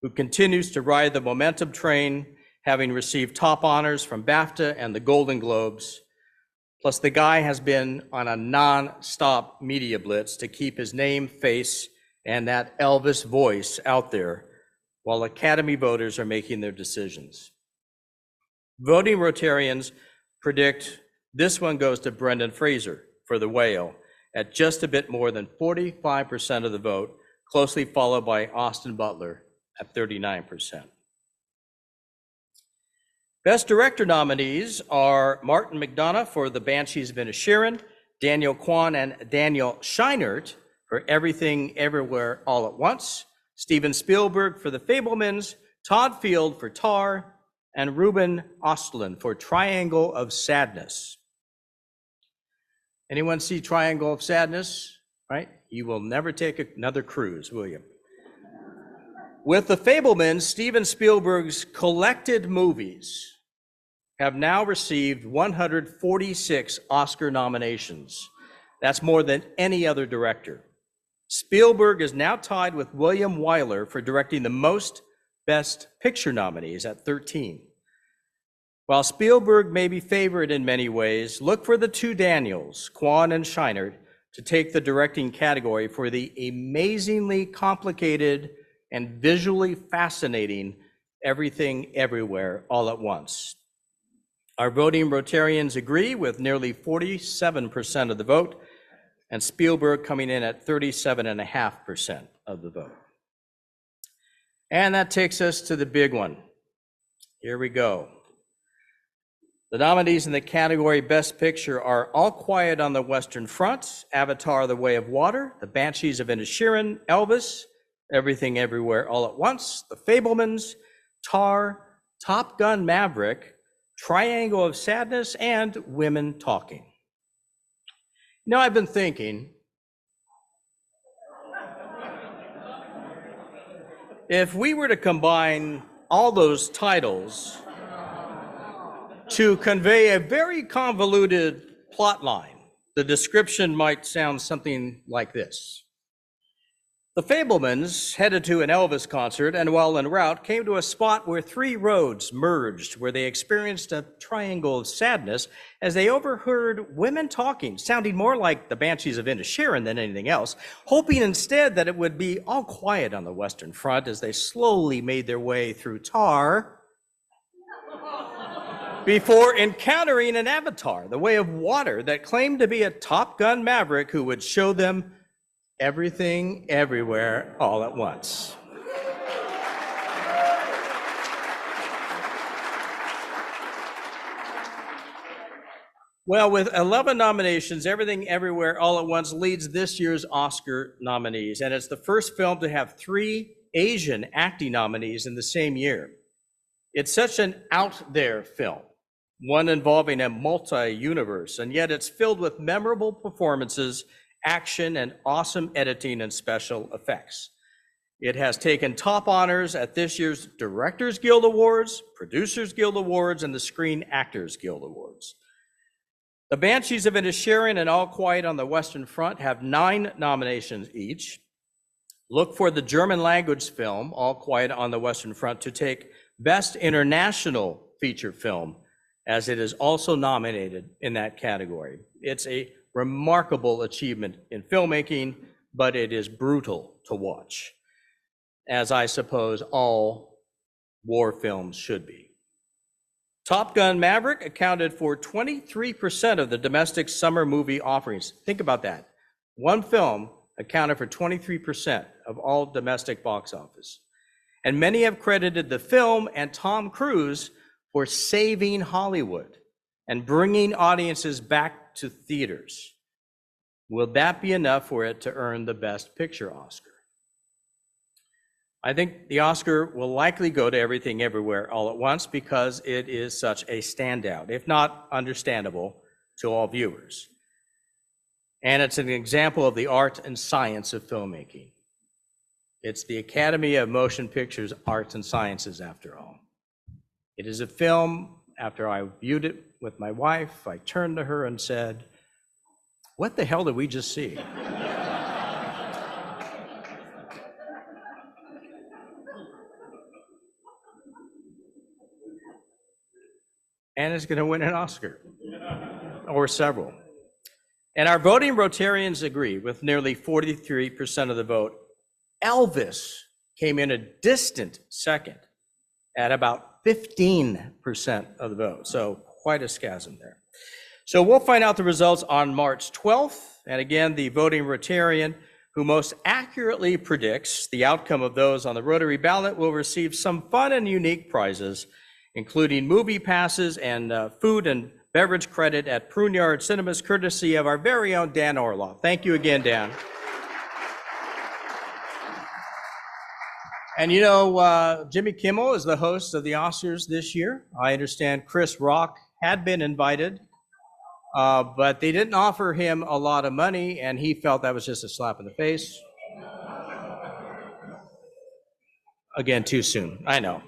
who continues to ride the momentum train, having received top honors from BAFTA and the Golden Globes. Plus, the guy has been on a non-stop media blitz to keep his name, face, and that Elvis voice out there while Academy voters are making their decisions. Voting Rotarians predict this one goes to Brendan Fraser for The Whale at just a bit more than 45% of the vote, closely followed by Austin Butler at 39%. Best Director nominees are Martin McDonagh for The Banshees of Inisherin, Daniel Kwan and Daniel Scheinert for Everything Everywhere All at Once, Steven Spielberg for The Fabelmans, Todd Field for Tar, and Ruben Östlund for Triangle of Sadness. Anyone see Triangle of Sadness? Right? You will never take another cruise, will you? With The Fabelmans, Steven Spielberg's collected movies have now received 146 Oscar nominations. That's more than any other director. Spielberg is now tied with William Wyler for directing the most Best Picture nominees at 13. While Spielberg may be favored in many ways, look for the two Daniels, Kwan and Scheinert, to take the directing category for the amazingly complicated and visually fascinating Everything Everywhere All at Once. Our voting Rotarians agree with nearly 47% of the vote, and Spielberg coming in at 37.5% of the vote. And that takes us to the big one. Here we go. The nominees in the category Best Picture are All Quiet on the Western Front, Avatar: The Way of Water, The Banshees of Inisherin, Elvis, Everything Everywhere All at Once, The Fabelmans, Tar, Top Gun: Maverick, Triangle of Sadness, and Women Talking. Now, I've been thinking, if we were to combine all those titles to convey a very convoluted plot line, the description might sound something like this. The Fabelmans headed to an Elvis concert, and while en route, came to a spot where three roads merged, where they experienced a triangle of sadness as they overheard women talking, sounding more like the Banshees of Inisherin than anything else, hoping instead that it would be all quiet on the Western Front as they slowly made their way through Tar. before encountering an avatar, the way of water, that claimed to be a Top Gun maverick who would show them everything, everywhere, all at once. Well, with 11 nominations, Everything Everywhere All at Once leads this year's Oscar nominees, and it's the first film to have 3 Asian acting nominees in the same year. It's such an out there film, one involving a multi-universe, and yet it's filled with memorable performances, action, and awesome editing and special effects. It has taken top honors at this year's Directors Guild Awards, Producers Guild Awards, and the Screen Actors Guild Awards. The Banshees of Inisherin and All Quiet on the Western Front have 9 nominations each. Look for the German language film, All Quiet on the Western Front, to take Best International Feature Film, as it is also nominated in that category. It's a remarkable achievement in filmmaking, but it is brutal to watch, as I suppose all war films should be. Top Gun Maverick accounted for 23% of the domestic summer movie offerings. Think about that. One film accounted for 23% of all domestic box office. And many have credited the film and Tom Cruise for saving Hollywood and bringing audiences back to theaters. Will that be enough for it to earn the Best Picture Oscar? I think the Oscar will likely go to Everything Everywhere All at Once because it is such a standout, if not understandable to all viewers. And it's an example of the art and science of filmmaking. It's the Academy of Motion Pictures Arts and Sciences, after all. It is a film, after I viewed it with my wife, I turned to her and said, "What the hell did we just see?" And it's going to win an Oscar, or several. And our voting Rotarians agree with nearly 43% of the vote. Elvis came in a distant second at about 15% of the vote, so quite a schism there. So we'll find out the results on March 12th, and again, the voting Rotarian who most accurately predicts the outcome of those on the Rotary ballot will receive some fun and unique prizes, including movie passes and food and beverage credit at Pruneyard Cinemas, courtesy of our very own Dan Orloff. Thank you again, Dan. And you know, Jimmy Kimmel is the host of the Oscars this year. I understand Chris Rock had been invited, but they didn't offer him a lot of money, and he felt that was just a slap in the face. Again, too soon, I know.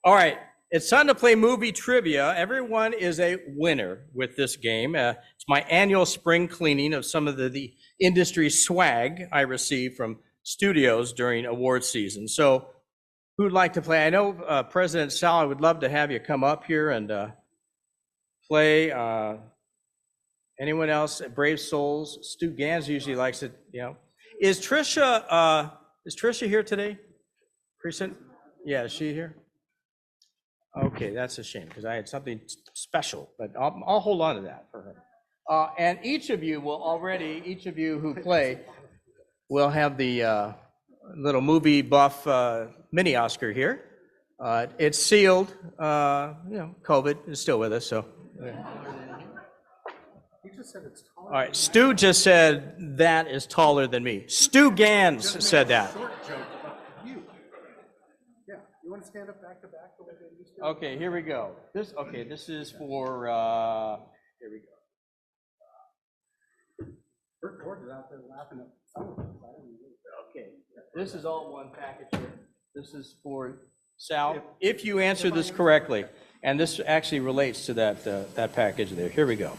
All right. It's time to play movie trivia. Everyone is a winner with this game. It's my annual spring cleaning of some of the industry swag I receive from studios during award season. So who'd like to play? I know President Sal, I would love to have you come up here and play. Anyone else? Brave Souls. Stu Gans usually likes it, you know. Is Trisha here today? Precinct? Yeah, is she here? Okay, that's a shame because I had something special, but I'll hold on to that for her. And each of you who play will have the little movie buff mini Oscar here. It's sealed. You know, COVID is still with us, so. All right, Stu just said that is taller than me. Stu Gans said that. You want to stand up back to back? Okay, here we go. This is for, here we go. Okay, this is all one package here. This is for Sal, if you answer this correctly, and this actually relates to that package there. Here we go.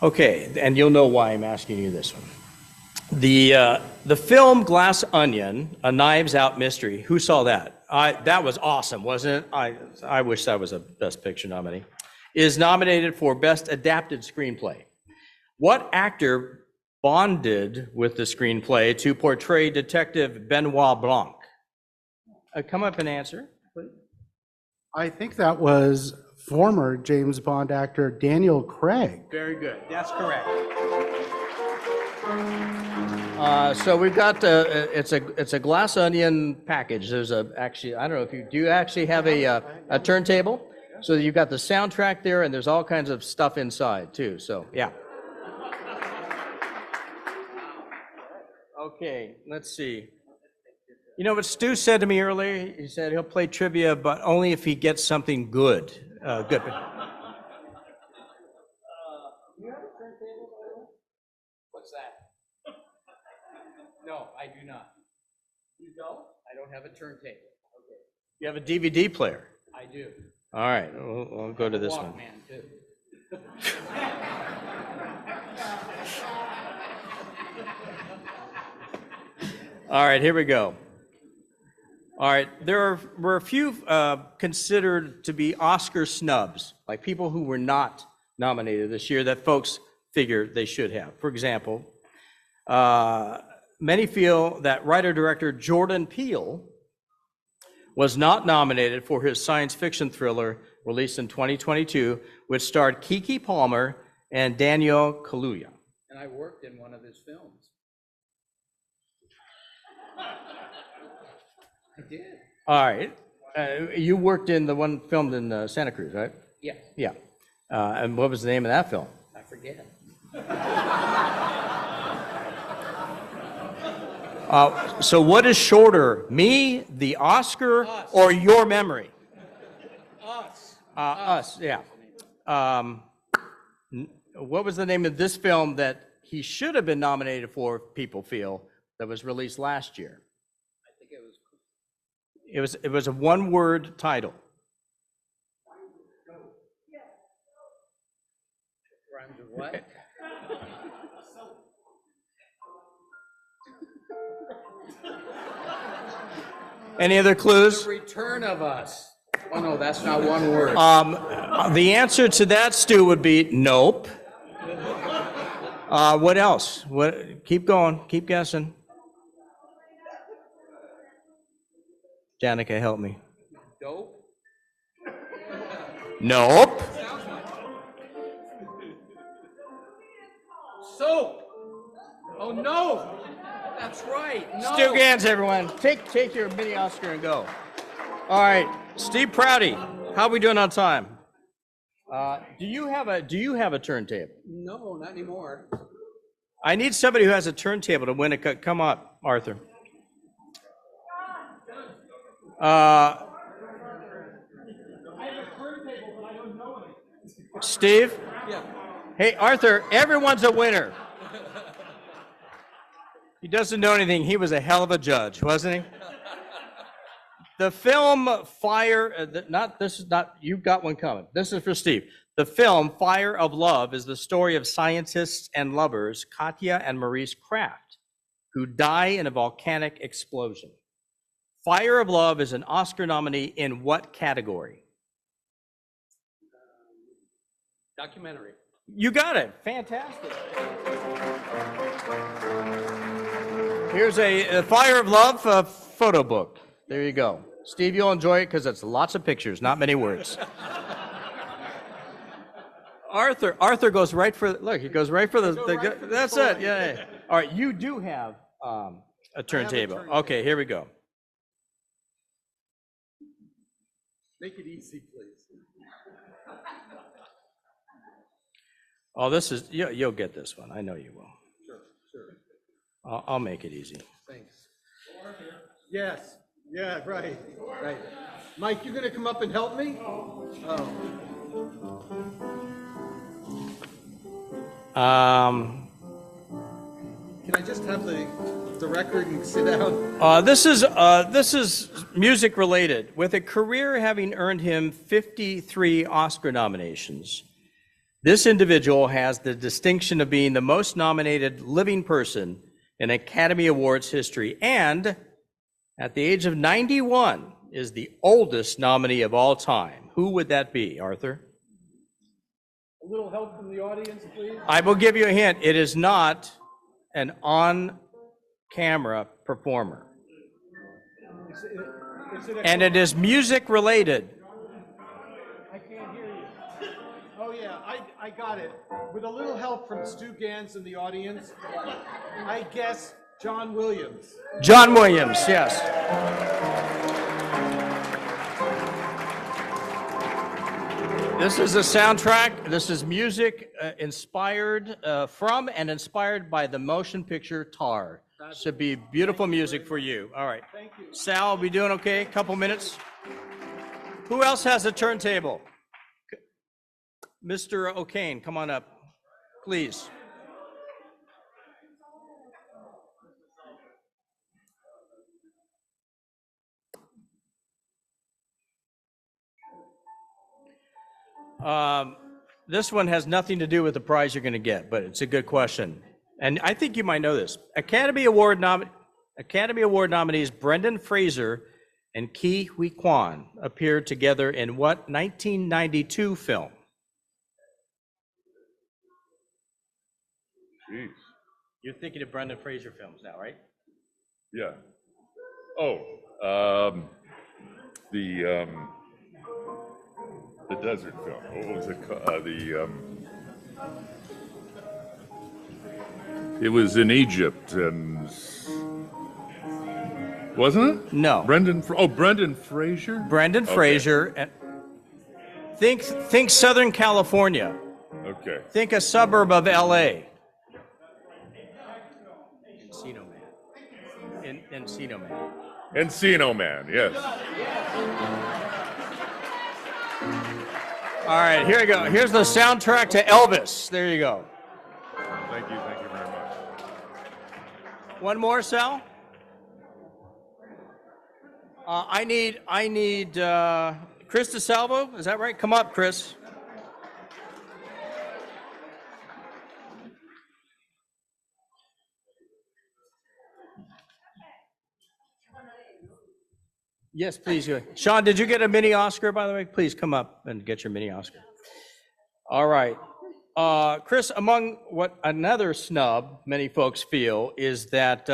Okay, and you'll know why I'm asking you this one. The film Glass Onion, A Knives Out Mystery. Who saw that? That was awesome, wasn't it? I wish that was a Best Picture nominee. Is nominated for Best Adapted Screenplay. What actor bonded with the screenplay to portray Detective Benoit Blanc? Come up and answer, please. I think that was former James Bond actor Daniel Craig. Very good. That's correct. So we've got it's a glass onion package. There's actually, I don't know if you do actually have a turntable. So you've got the soundtrack there, and there's all kinds of stuff inside too. So yeah. Okay, let's see. You know what Stu said to me earlier? He said he'll play trivia, but only if he gets something good. Good. What's that? No, I do not. You don't? I don't have a turntable. Okay. You have a DVD player? I do. All right, we'll go to this one. Walkman, too. All right, here we go. All right, were a few considered to be Oscar snubs, like people who were not nominated this year that folks figure they should have. For example, many feel that writer-director Jordan Peele was not nominated for his science fiction thriller released in 2022, which starred Keke Palmer and Daniel Kaluuya. And I worked in one of his films. I did. All right. You worked in the one filmed in Santa Cruz, right? Yeah. Yeah. And what was the name of that film? I forget. So what is shorter, me, the Oscar, or your memory? Us, yeah. What was the name of this film that he should have been nominated for, people feel, that was released last year? I think it was. It was a one-word title. Rhymes with what? Any other clues? The Return of Us. Oh no, that's not one word. The answer to that, Stu, would be nope. What else? Keep going. Keep guessing. Janica, help me. Dope? Nope. Soap. Oh no. That's right. No. Stu Gans, everyone. Take your mini Oscar and go. All right, Steve Prouty, how are we doing on time? Do you have a turntable? No, not anymore. I need somebody who has a turntable to win a cut. Come up, Arthur. Steve? Yeah. Hey, Arthur, everyone's a winner. He doesn't know anything. He was a hell of a judge, wasn't he? The film Fire, you've got one coming. This is for Steve. The film Fire of Love is the story of scientists and lovers, Katya and Maurice Kraft, who die in a volcanic explosion. Fire of Love is an Oscar nominee in what category? Documentary. You got it. Fantastic. Here's a Fire of Love photo book. There you go. Steve, you'll enjoy it because it's lots of pictures, not many words. Arthur goes right for, look, he goes right for that's it. Yeah. All right, you do have a turntable. Okay, here we go. Make it easy, please. Oh, this is, you'll get this one. I know you will. Sure. I'll make it easy. Thanks. Yes. Yeah, right. Mike, you gonna come up and help me? Oh. Can I just have the record and sit down? This is music related. With a career having earned him 53 Oscar nominations, this individual has the distinction of being the most nominated living person in Academy Awards history, and at the age of 91 is the oldest nominee of all time. Who would that be, Arthur? A little help from the audience, please. I will give you a hint. It is not an on-camera performer. And it is music related. I got it. With a little help from Stu Gans in the audience, I guess John Williams. John Williams, yes. This is a soundtrack. This is music inspired from and inspired by the motion picture Tar. Should be beautiful music for you. All right. Thank you. Sal, we doing okay? Couple minutes. Who else has a turntable? Mr. O'Kane, come on up, please. This one has nothing to do with the prize you're going to get, but it's a good question. And I think you might know this. Academy Award nominees Brendan Fraser and Ke Huy Quan appeared together in what 1992 film? Jeez. You're thinking of Brendan Fraser films now, right? Yeah. Oh, the desert film. What was it called? It was in Egypt, and wasn't it? No. Brendan Fraser. Brendan Fraser. And think Southern California. Okay. Think a suburb of LA. Encino Man. Encino Man. Encino Man. Yes. All right, here we go. Here's the soundtrack to Elvis. There you go. Thank you very much. One more, Sal. I need Chris DeSalvo. Is that right? Come up, Chris. Yes, please. Sean, did you get a mini Oscar, by the way? Please come up and get your mini Oscar. All right. Chris, among what another snub many folks feel is that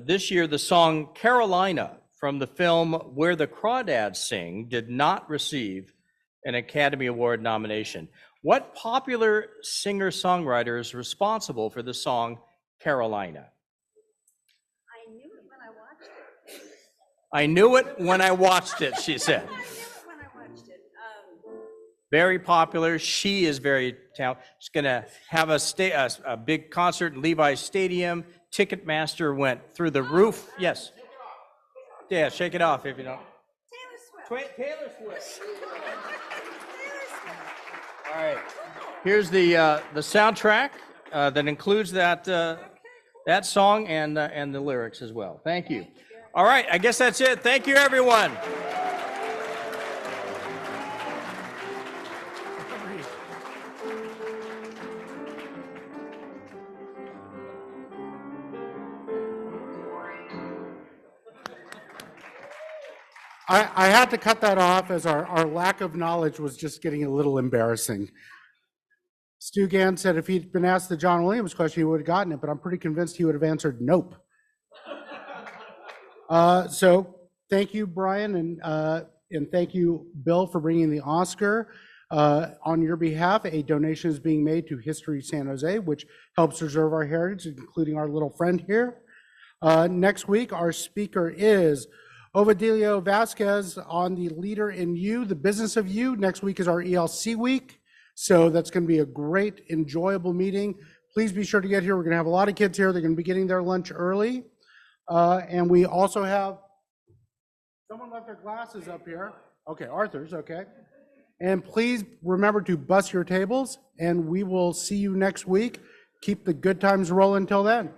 this year the song Carolina from the film Where the Crawdads Sing did not receive an Academy Award nomination. What popular singer-songwriter is responsible for the song Carolina? I knew it when I watched it, she said. Very popular. She is very talented. She's going to have a big concert in Levi's Stadium. Ticketmaster went through the roof. Yes. Yeah, shake it off if you don't. Taylor Swift. All right. Here's the soundtrack that includes that song and the lyrics as well. Thank you. All right, I guess that's it. Thank you, everyone. I had to cut that off as our lack of knowledge was just getting a little embarrassing. Stu Gans said if he'd been asked the John Williams question, he would have gotten it, but I'm pretty convinced he would have answered nope. So thank you, Brian, and thank you, Bill, for bringing the Oscar. On your behalf, a donation is being made to History San Jose, which helps preserve our heritage, including our little friend here. Next week, our speaker is Ovidio Vasquez on the Leader in You, the Business of You. Next week is our ELC week, so that's going to be a great, enjoyable meeting. Please be sure to get here. We're going to have a lot of kids here. They're going to be getting their lunch early. And we also have, someone left their glasses up here. Okay, Arthur's, okay. And please remember to bus your tables, and we will see you next week. Keep the good times rolling until then.